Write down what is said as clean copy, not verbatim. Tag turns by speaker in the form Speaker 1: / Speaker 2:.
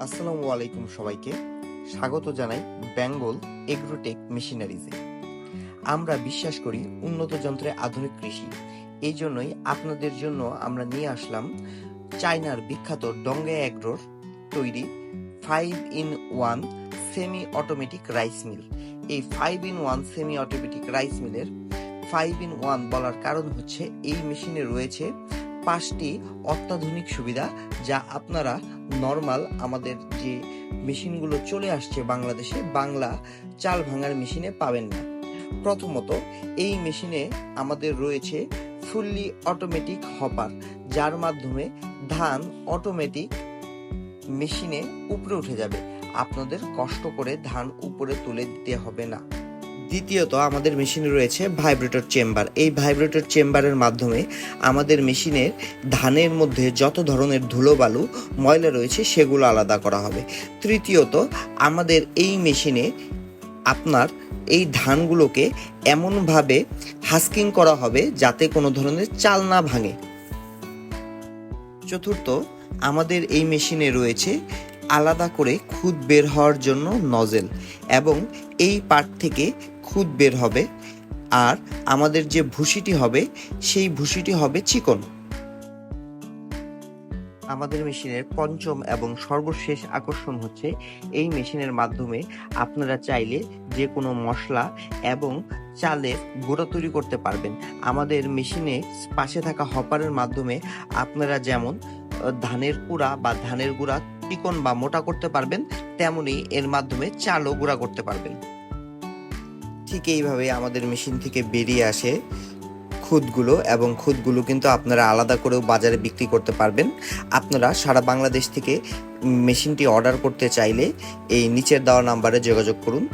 Speaker 1: আসসালামু আলাইকুম সবাইকে স্বাগত জানাই বেঙ্গল এগ্রোটেক মেশিনারিজে। আমরা বিশ্বাস করি উন্নত যন্ত্রে আধুনিক কৃষি। এই জন্যই আপনাদের জন্য আমরা নিয়ে আসলাম চায়নার বিখ্যাত ডংগে এগ্রোর তৈরি 5-in-1 semi automatic rice mill. এই 5-in-1 সেমি অটোমেটিক রাইস মিলের 5-in-1 বলার কারণ হচ্ছে এই মেশিনে রয়েছে 5টি অত্যাধুনিক সুবিধা, যা আপনারা নর্মাল আমাদের যে মেশিনগুলো চলে আসছে বাংলাদেশে বাংলা চাল ভাঙার মেশিনে পাবেন না। প্রথমত, এই মেশিনে আমাদের রয়েছে ফুললি অটোমেটিক হপার, যার মাধ্যমে ধান অটোমেটিক মেশিনে উপরে উঠে যাবে, আপনাদের কষ্ট করে ধান উপরে তুলে দিতে হবে না। দ্বিতীয়ত, আমাদের মেশিনে রয়েছে ভাইব্রেটর চেম্বার। এই ভাইব্রেটর চেম্বারের মাধ্যমে আমাদের মেশিনের ধানের মধ্যে যত ধরনের ধুলোবালু ময়লা রয়েছে সেগুলো আলাদা করা হবে। তৃতীয়ত, আমাদের এই মেশিনে আপনার এই ধানগুলোকে এমনভাবে হাস্কিং করা হবে যাতে কোনো ধরনের চাল না ভাঙে। চতুর্থ, আমাদের এই মেশিনে রয়েছে আলাদা করে খুদ বের হওয়ার জন্য নজেল, এবং এই পার্ট থেকে খুদ বের হবে, আর আমাদের যে ভুসিটি হবে সেই ভুসিটি হবে চিকন। আমাদের মেশিনের পঞ্চম এবং সর্বশেষ আকর্ষণ হচ্ছে এই মেশিনের মাধ্যমে আপনারা চাইলে যে কোনো মশলা এবং চালের গুঁড়া তৈরি করতে পারবেন। আমাদের মেশিনে পাশে থাকা হপারের মাধ্যমে আপনারা যেমন ধানের কুড়া বা ধানের গুঁড়া চিকন বা মোটা করতে পারবেন, তেমনি এর মাধ্যমে চালও গুঁড়া করতে পারবেন। ঠিক এইভাবে আমাদের মেশিন থেকে বেরিয়ে আসে খুদগুলো, এবং খুদগুলো কিন্তু আপনারা আলাদা করেও বাজারে বিক্রি করতে পারবেন। আপনারা সারা বাংলাদেশ থেকে মেশিনটি অর্ডার করতে চাইলে এই নিচের দেওয়া নাম্বারে যোগাযোগ করুন।